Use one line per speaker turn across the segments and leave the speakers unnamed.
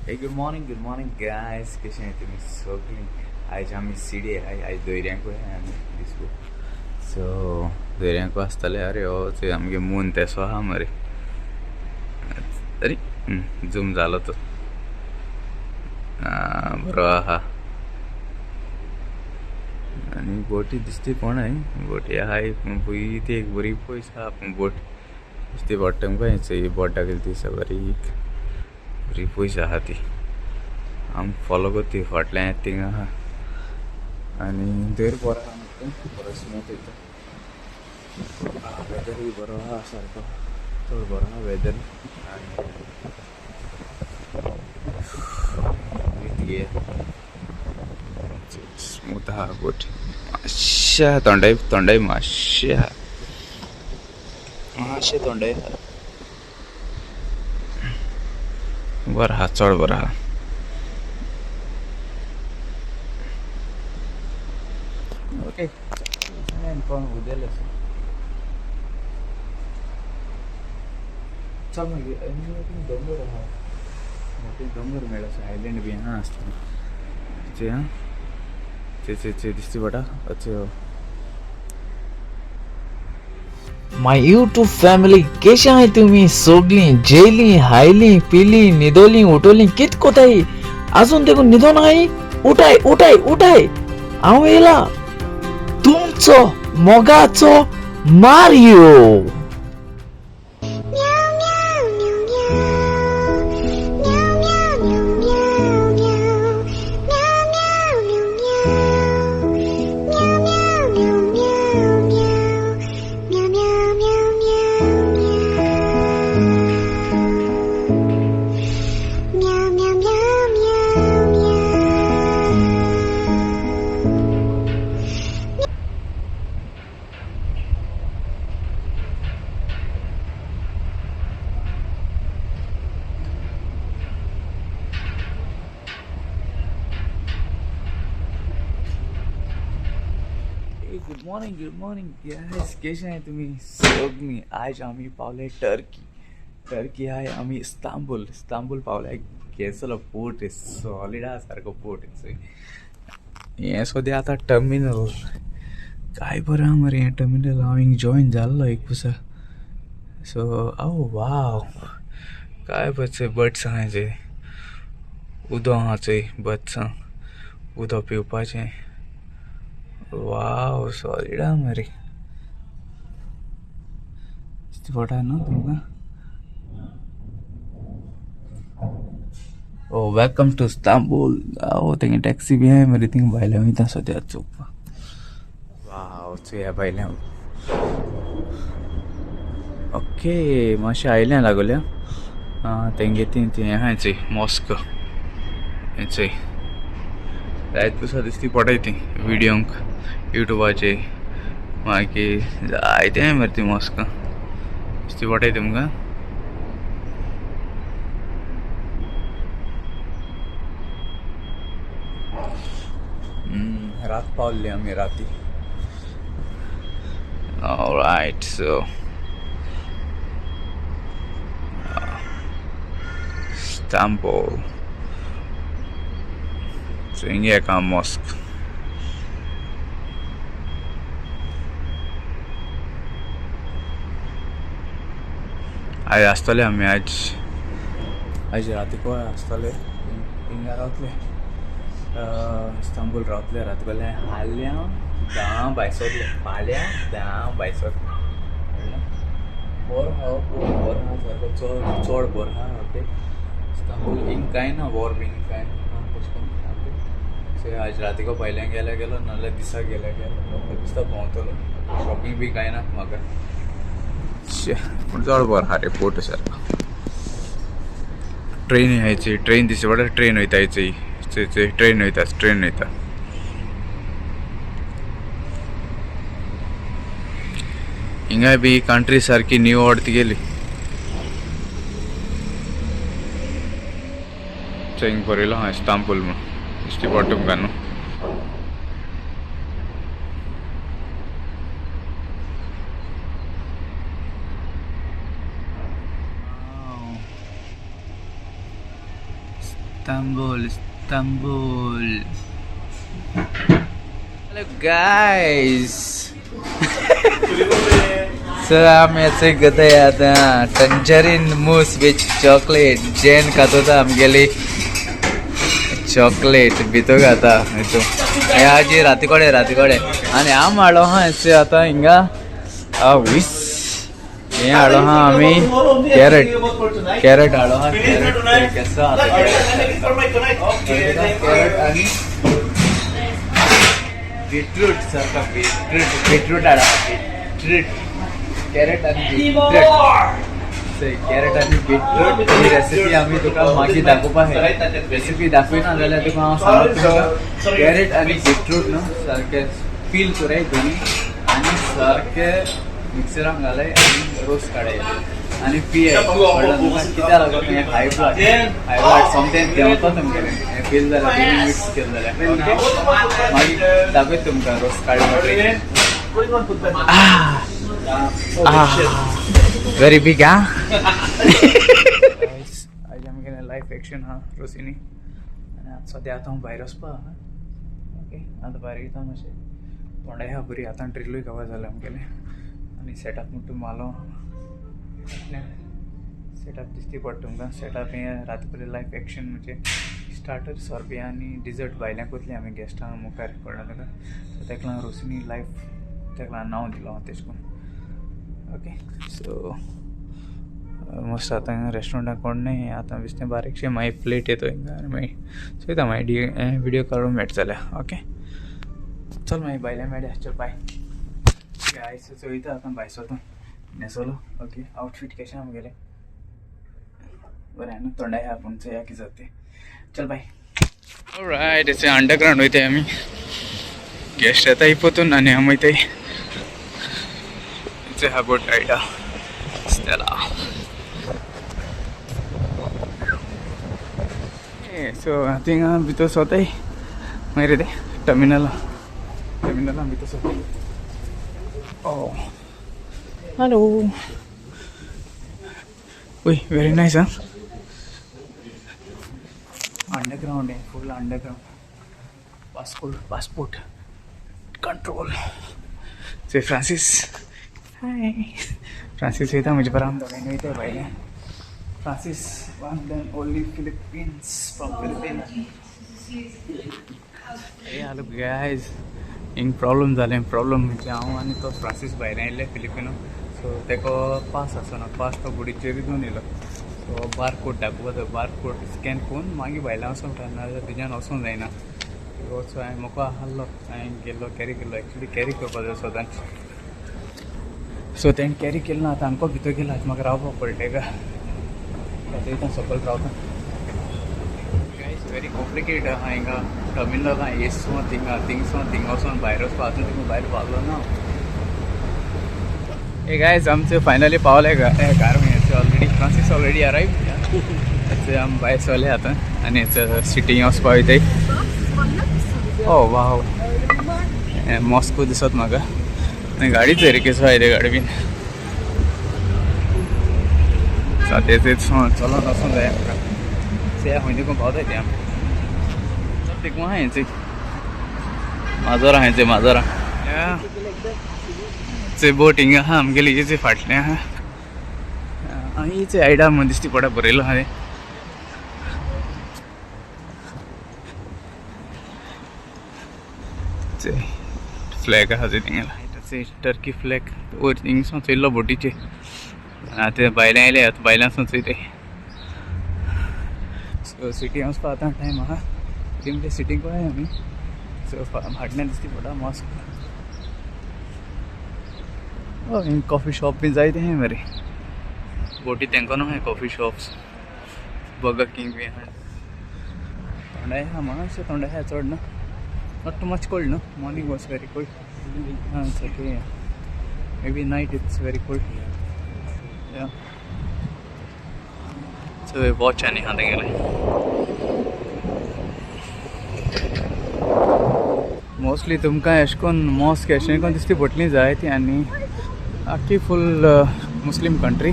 Good morning guys. कशें आहेत तुम्ही सगळीं? आयज आमी सिडी आय आयज दोयऱ्यांकूय आमी दिसू. सो दोयऱ्यांकू आसतले. अरे हो ते आमगे मून तेसो आहा मरे. अरे झूम जालो तो. बरो आहा. आनी बोटी दिसती कोण आहे. बोटी आहा एक ती एक बरी पयस आहा पूण बोट दिसती पडटा तुमकां. हेची बोट दाखयली ती बारीक बरी पयस आहा ती. आम फॉलो करती फाटल्यान थिंग आहा. आनी धर बरो आहा न्हू बरो स्मूथ येता. वेदरूय बरो आहा सारको. चड बरो आहा वेदर. आनी स्मूथ आहा बोट. मातशें तोंडाय मातशें आहा. मातशें तोंडाय आहा. बरो आहा चड बरो आहा. ओके पण उद्याला चल मग डोंगर आहा. मोठे डोंगर मेळ्ळा. आयलँड बी आहा आसता ते. हां ते दिसती पडटा अच्छे.
माय यूट्यूब फॅमिली केशा आहे तुम्ही सगळी? जेली हायली पिली निदोली उठवली कित कोताई अजून देखून निदो नाही. उठाय हांव येला तुमचो मोगाचो मारियो.
Good morning guys. कशें आहे तुम्ही सगळीं? आयज आमी पावले टर्की आहाय आमी इस्तांबूल पावले. केसलो पोर्ट सॉलिड आहा सारको पोर्ट. हें सद्या आतां टर्मिनल. काय बरें आहा मरे हें टर्मिनल. हांव हिंग जॉयन जाल्लो एक दिसा. सो वाव काय बरें बर्ड्स आहा हेजे. उदो आहा चोय बर्ड्सां. उदो पिवपाचें. वाव सॉलिड आहा मरे. दिसती पडटा न्हू तुमकां. ओ वेलकम टू इस्तांबूल. तेंगे टॅक्सी बी आहाय मरे. थिंग भायल्यान वयता सद्या चोवपाक. वाव चोया भायल्यान. ओके मातशें आयल्यान लागोल्या. तेंगे ती आहाय चोय मॉस्क. हें चोय जायत पुसा दिसती पडटाय ती व्हिडियोंक युट्यूबाचे. मागीर जायते आहाय मरे ती मॉस्क दिसती पडटाय तुमकां. रात पावल्ली आमी राती. Alright so Istanbul. सो हिंगे एका मॉस्क. आयज आसतले आमी आयज रातीको आसतले हिंगा रावतले. इस्तांबूल रावतले रातकोले. फाल्यां 10 बायसोतले. बरो आहा बरो आहा सारको चड बरो आहा. ओके इस्तांबूल हिंग कांय ना वॉर बीन कांय ना तशें करून. सो आयज रातीको भायल्यान गेलो नाल्यार दिसा गेलो दिसता भोंवतलो. शॉपिंग बी कांय ना म्हाका. पूण चड बरो आहा रे पोर्ट सारको. ट्रेन यायची. ट्रेन दिसती पडटा. ट्रेन वयता हेची ट्रेन वयता. हिंगा बी कंट्री सारकी न्यू वाडती गेली. हिंग बरयलो आहा इस्तांबूल म्हूण. दिसती पडटा तुमकां न्हू. इस्तांबुल. Hello guys. So आम याचे गते आता टंजरीन मूस विथ चॉकलेट जेन खातो था आमगेली चॉकलेट भितो खाता हितू या जी राती कोडे आणि आम हाडो हा याचे आता हिंगा विस हे हाडो हा आम्ही कॅरेट हाडो हा कॅरेट कसं आता कॅरेट आणि बीटरूट सारखा बीटरूट हाडा बीटरूट कॅरेट आणि बीटरूट ही रेसिपी आम्ही तुका मागीर दाखोवपा रेसिपी दाखयना जाल्यार तुका हांव सांगता तुका कॅरेट आणि बीटरूट न्हू सारके पील कराय दोनी आनी सारके मिक्सरान घालाय आनी रोस काडाय आनी पियाय म्हणल्यार तुका कित्याक लागून हें हाय ब्लड समथींग देंवता तुमगेलें हें पील जाल्यार तुमी मिक्स केलें जाल्यार ओके मागीर दाखयत तुमकां रोस काडून very big guys आज आमगेलें लायफ एक्शन हा रोसिनी आनी आतां सद्या आतां हांव भायर वचपा ओके आतां भायर वयता मातशें थोडें हा बरी आतां ड्रिलूय कवर जालें आमगेलें आनी सेटअप म्हणटा मालो सेटअप दिसती पडटा तुमकां सेटअप हें राती पयलीं लायफ एक्शन म्हणजे स्टार्टर सोरबे आनी डिजर्ट भायल्यान कोतली आमी गेस्टां मुखार कळना तुका सो तेका लागून रोसिनी लायफ तेका लागून नांव दिलो हांव तेश कोन्न ओके सो ऑलमोस्ट आतां रेस्टॉरंटाक कोण नाही आतां दिसतें बारीकशें मागीर प्लेट येतो हिंगा आनी मागीर चोयता मागीर विडियो काडून मेळटा जाल्यार ओके चल मागीर भायल्या मेळया चल बाय गायस चोयता आतां भायर सोदून न्हेसोलो ओके आउटफीट कशें आमगेलें बरें न्हू थोंडाय आहा पूण चोया कितें जाता तें चल बाय ऑलरायट इट्स अंडरग्राउंड वयताय आमी गेस्ट येताय पोतून आनी आमी वयताय इट्स अ बोट रायडा Stella. Okay, so I think भितर सोताय मागीर रे टर्मिनला भितर सोताय Oh, hello. Uy, very nice, huh? Underground, full underground. Passport control. Say Francis. Hi. Francis wait मुझे पर हम दवाई नहीं थे भाई Francis one and only Philippines from Philippines. Hey hello guys in problem झाले प्रॉब्लम म्हणजे हांव आनी तो फ्रांसीस भायर आयिल्ले फिलिपिनो सो तेका पास आसना पास तो बुडीचेर घेवन येयलो सो बारकोड दाखोवपाचो बारकोड स्कॅन करून मागीर भायल्यान वचोंक जाय नाजाल्यार तेज्यान वचोंक जायना सो हांवें मोको आहलो हांवें गेल्लो कॅरी केल्लो एक्चुली कॅरी करपा जाय सदांच सो तेणें कॅरी केलें ना आतां आमकां भितर गेला म्हाका रावपाक पडलें का आतां इथं सकयल रावता वेरी कॉम्प्लिकेटेड आहा हिंगा टर्मिनल येसो थिंग वचोन भायर वचपा आजून थिंगा भायर पावलो ना हे गायज आमचे फायनली पावले car already Francis already arrive आमी भायर सरले आतां आनी सिटींग वचपा वयताय ओ वाव मॉस्को दिसत म्हाका आनी गाडीच रेकेसो आयले गाडी बीन तेच चलोन वचोंक जाय म्हाका से खंय देखून पावताय ते आमी देखून आहा हेंचें माजोरा चे बोट हिंगा आहा आमगेली हेचे फाटलें आहा आनी हेचे आयडा म्हण दिसती पडा बरयलो हांवें फ्लॅग आहा ते थिंगा टर्की फ्लॅग वयर हिंगसून चोयल्लो बोटीचे आतां भायल्यान आयले आतां भायल्यान चोयताय सो सिटी वचपा आतां टायम आहा म्हणजे सिटींग पळय आमी सो फाटल्यान दिसती पडा मॉस्क कॉफी शॉप बीन जायते आहाय मरे बोटी तेंकोन आहाय कॉफी शॉप्स बर्गर किंग बी आहाय थंडाय आहा मातशें थंडाय आहा चड ना not too much cold no morning was very cold it's okay maybe night it's very cold so वॉच आनी आहा तेंगेलें मोस्टली तुमकां अशें करून मॉस्क अशें करून दिसती पडटली जाय ती आनी आख्खी फूल मुस्लीम कंट्री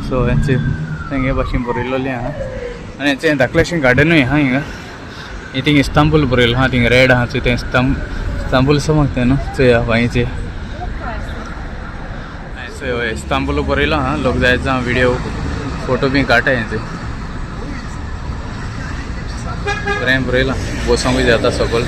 सो हेंचे तेंगे भाशेन बरयलोलें आहा आणि ते धाकलेशें गार्डनूय आहा हिंगा थिंग इस्तांबूल बरयलो आहा थिंग रेड आहा चोय तें इस्तांबूल समजते न्हू चोय वांयचे चोय इस्तांबूल बरयलो आहा लोक जायचा व्हिडिओ फोटो बी काटा हेंचे बरें बरयलां बसोंकूय जाता सकयल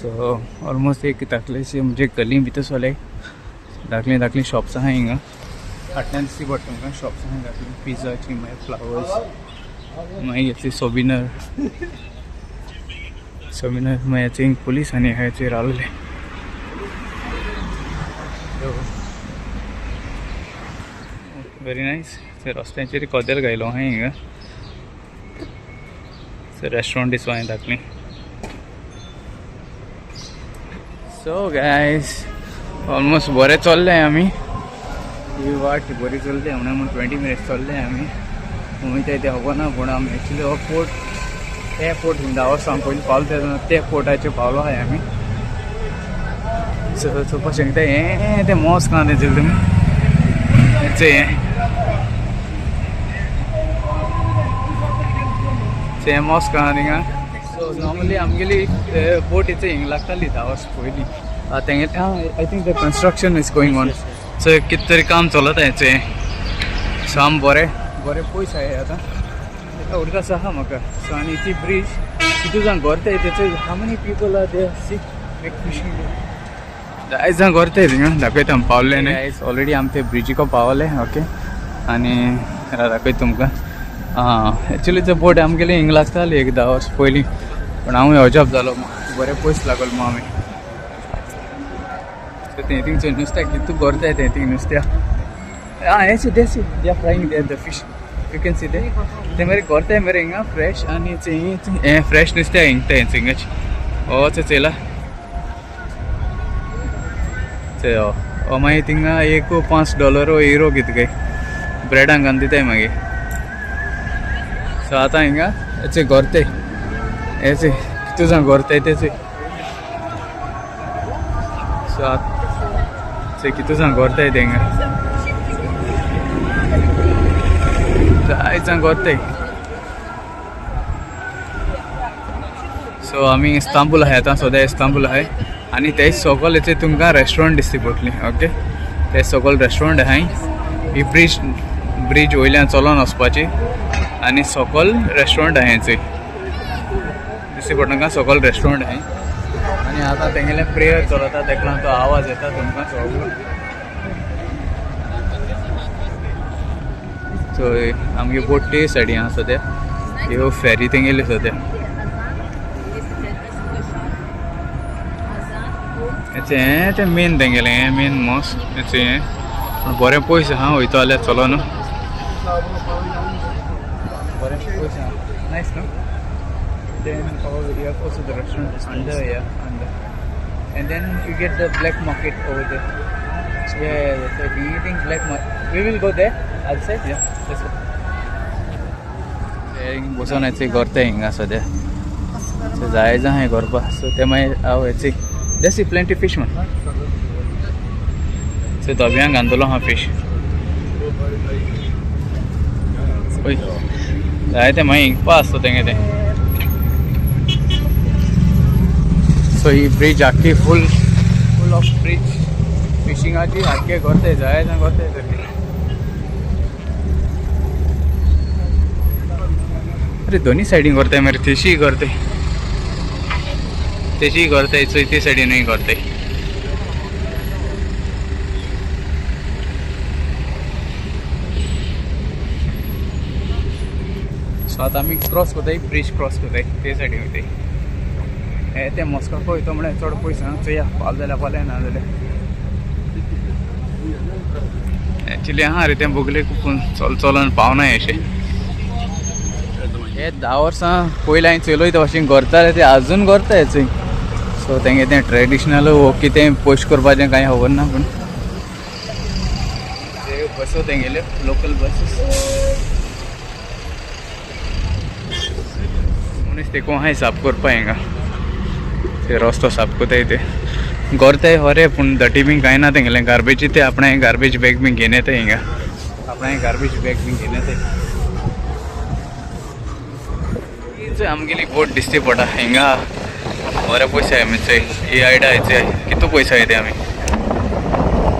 सो ऑलमोस्ट एक धाकलेशें म्हणजे गली भितर सोले धाकलीं शॉप्स आहा हिंगा फाटल्यान दिसती पडटा तुमकां शॉप्स आहा धाकलीं पिझ्झाची मागीर फ्लावर्स मागीर येतली सोबिनर मागीर थंय पुलीस आनी हाचे रावलेले वेरी नायस ते रस्त्याचेर कदेल गायलो आहा हिंगा रेस्टॉरंट दिसता हांवें धाकलीं सो गायज ऑलमोस्ट बरें चल्ले आमी ही वाट बरी चलते म्हणून 20 मिनिट्स चल्ले आमी वयता ते खबरना पूण आमी एक्चुली हो पोर्ट ते पोर्ट हिंदा वर्सां पयलीं पावले ते पोर्टाचेर पावलो आहाय आमी सो चोवपाक शकता हें तें मोस कां तेजेर तुमी हें मोस कां थिंगा सो नॉर्मली आमगेली बोट इथे हिंग लागताली 10 वर्स पयलीं तेंगे I think the construction is going on so कितें तरी काम चलत हेचें सो आम बरें पयस आहाय आतां ताका उडकास आहा म्हाका सो आनी ती ब्रीज तितून जावन गोरताय तेचो how many people are there see make fishing आयज जावन गोरताय थिंगा दाखयता पावले न्ही आयज ऑलरेडी आमी ते ब्रिजीको पावले ओके आनी दाखयता तुमकां एक्चुली ते बोट आमगेली हिंग लागताली एक 10 वर्स पयलीं पूण हांवूय अजाप जालो बरें पयस लागलो मग आमी ते थिंगचें नुस्त्याक कितू गोरताय ते थिंग नुस्त्या हें see they frying they the fish you can see ते मरे गोरताय मरे हिंगा फ्रेश आनी हें फ्रेश नुस्त्या हिंगता हें थिंगाच हो चेला ते मागीर थिंगा एक $5 यूरो कितें काय ब्रेडांक घालून दिताय मागीर सो आतां हिंगा हेचे गोरताय हेचे कितू जावन गोरताय तेचे सो कितू जावन गोरताय ते हिंगा आयज जावन गोरताय सो आमी इस्तांबूल आहाय आतां सद्या इस्तांबूल आहाय आनी तेच सकयल हेचे तुमकां रेस्टॉरंट दिसती पडटली ओके ते सकयल रेस्टॉरंट आहाय ही ब्रीज वयल्यान चलोन वचपाची आनी सकयल रेस्टॉरंट आहाय हेचें दिसती पडटा सकयल रेस्टॉरंट आहाय आनी आतां तेंगेले प्रेयर चलता तेका लागून तो आवाज येता तुमकां सगळो सो आमगे बोट ते सायडीन आहा सद्या ह्यो फेरी तेंगेली सद्या हेचें तें मेन तेंगेलें हें मेन मोस हेचें हें पूण बरें पयस आहा वयता जाल्यार चलो न्हू बरें पयस आहा नायस न्हू then we have also the restaurant is under and then you get the black market over there so so we eating black market we will go there outside let's go बसून हेचें गोरताय हिंगा सद्या सो जायज आहाय गोरपा सो ते मागीर हांव हेचें देसी प्लेंटी फीश म्हण सो धब्यांक घालतलो हा फीश पळय जाय ते मागीर हिंगपा आसता तेंगे तें सो ही ब्रिज आख्खी फूल ऑफ ब्रिज फिशिंगाची आख्खे गोरताय जाय जावन गोरताय अरे दोन्ही सायडीन गोरताय मरे तेशी गोरताय चोय ते सायडीनूय गोरताय सो आतां आमी क्रॉस कोताय ब्रिज क्रॉस कोताय ते सायडीन वयताय हे ते मस्को वयता म्हळ्यार चड पयस ना चोया पावले जाल्यार पावले ना जाल्यार एक्चुली आहा रे तें बोगलेक पूण चलोन पावनाय अशें हे 10 वर्सां पयलीं हांवें चलयता भाशेन गोरताले ते आजून गोरताय चोय सो तेंगे तें ट्रेडिशनल वो कितें पयश करपाचें कांय खबर ना पूण ते बसो तेंगेल्यो लोकल बसीस मनीस देखून आहाय साफ करपा हिंगा ते रस्तो साफ कोताय ते गोरताय हरे पूण दटी बीन कांय ना तेंगेलें गार्बेज ते आपणें गार्बेज बॅग बीन घेवन येताय हिंगा आपणें गार्बेज बॅग बी घेतलें तें आमगेली बोट दिसती पडटा हिंगा बरे पयशे आहाय म्हणजे ही आयडिया हायचे कितू पयशे आहाय ते आमी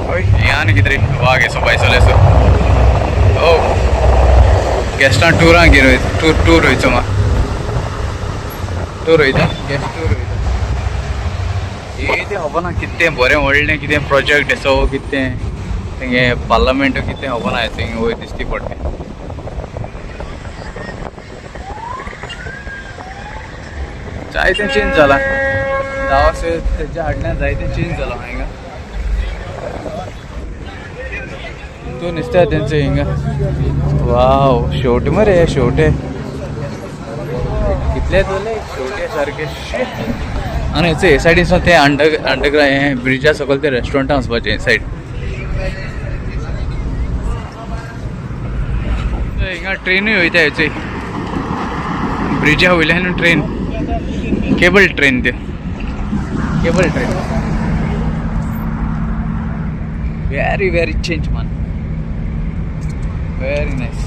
हय हिंगा आनी कितें रे वाघ येसो बायसोलेसो ओ गेस्टां टुराक गेलो टूर वयचो म्हाका टूर वयता गेस्ट टूर वयता हे तें खबर ना कितें बरें व्हडलें कितें प्रोजेक्ट असो कितें तेंगे पार्लमेंट कितें खबर ना थिंग वयर दिसती पडटा जायतें चेंज जाला 10 वर्सां तेच्या हाडल्यान जायतें चेंज जाला हिंगा तूं नुस्तें तेंचें हिंगा वाव शेवटे मरे शेवटे कितले जाले शेवटे सारके आनी हे सायडीन तें अंडरग्राउंड हें ब्रिजा सकयल तें रेस्टॉरंटां वचपाचें सायड हिंगा ट्रेनूय वयता हेचो ब्रिजा वयल्यान train cable train very change man very nice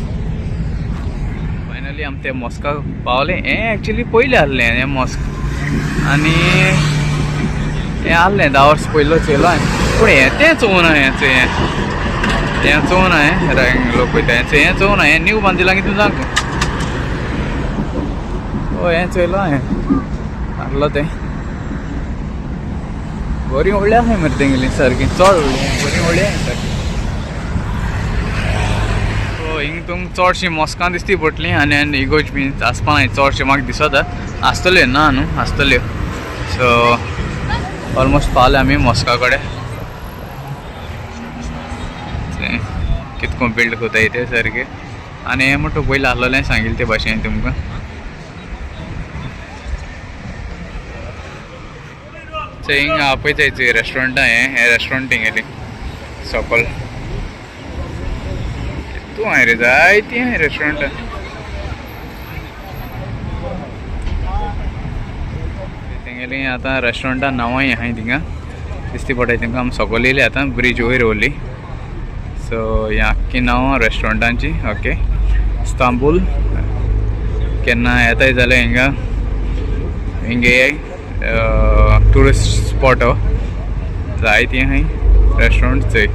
finally आमी ते मॉस्का पावले हें एक्चुअली पयलीं आहलें हें मॉस्क आनी हें आहलें 10 वर्स पयलो चयलो पूण हें तें चोवना हें चोवना हें लोक वयता हें चोवना हें न्यू बांदिलां कितें सांग हें चयलो हांवें आहलो तें बरी व्हडली आहाय मरे तेंगेली सारकी चड व्हडली बरी व्हडली आहाय सारकी सो हिंग तुमकां चडशीं मॉस्कां दिसती पडटलीं आनी इगोज बी आसपा नाय चडशें म्हाका दिसता आसतल्यो ना न्हू आसतल्यो सो ऑलमोस्ट पावले आमी मॉस्का कडेन कितको बिल्ड कोताय ते सारके आनी हें म्हणटा पयलीं आहलोलें सांगिल्लें ते भाशेन तुमकां हिंगा आपयताय रेस्टॉरंटा हें रेस्टॉरंट हिंगेली सकल तूं हाय रे जायतीं हाय रेस्टॉरंटां तेंगेली आतां रेस्टॉरंटां नांवांय आहाय थिंगा दिसती पडटाय तुमकां आमी सकयल येयले आतां ब्रीज वयर वरली सो हीं आख्खी नांवां रेस्टॉरंटांची ओके इस्तांबूल केन्ना येताय जाल्यार हिंगा हिंगे टुरिस्ट स्पॉट हो जायतीं आहाय रेस्टॉरंट थंय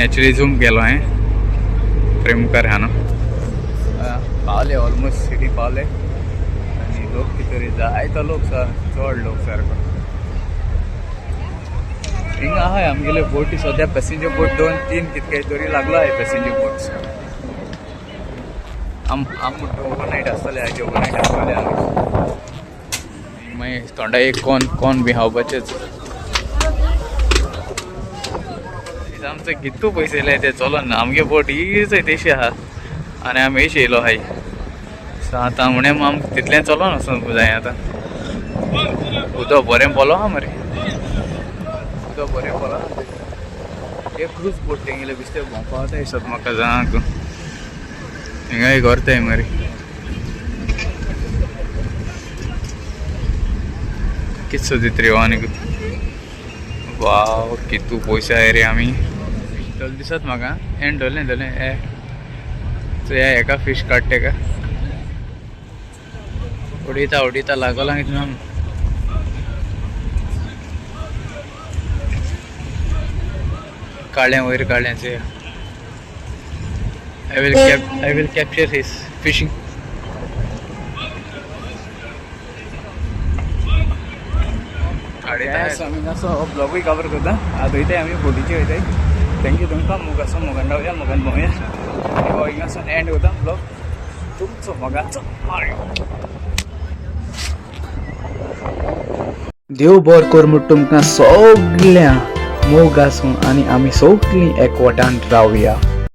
एक्चुअली झूम केलो हांवें फ्रेम मुखार आहा न्हू पावले ऑलमोस्ट सिटी पावले आनी लोक कितें रे जायतो लोक चड लोक सारको हिंगा आहाय आमगेले बोटी सद्या पॅसेंजर बोट 2-3 कितके तरी लागलो आहाय पॅसेंजर बोट्स आम ओवरनायट आसतले हाजे ओवरनायट आसतले आमी मागीर थोडा एक कोण बी खावपाचेच आमचे कितू पयशे येयले ते चलोन ना आमगे बोट हीच तेशी आहा आनी आमी एशी येयलो हाय सो आतां म्हणे आमकां तितलें चलोन वचून जाय आतां उदक बरें पोलो आहा मरे उदक बरें पोलो एक क्रूज बोट तेंगेले बिस्ते भोंवपा वता दिसता म्हाका जांक हिंगाय करताय मरे कितसो दितरी आनी वाव कितू पयशे आहाय रे आमी चल दिसत म्हाका एंड धरलें हेका फीश काडटे का उडयता लागला कितें काळ्या वयर काळ्याचे I will capture his fishing. आमी असो ब्लॉगूय कवर करता आतां वयताय आमी बोटीचे वयताय थँक्यू तुमकां मोगाचो मोगान रावया मोगान भोंवया हो हिंगासून एंड करता ब्लॉग तुमचो मोगाचो देव बरें कर म्हूण तुमकां सगळ्या मोग आसूं आनी आमी सगळीं एकवटान रावया.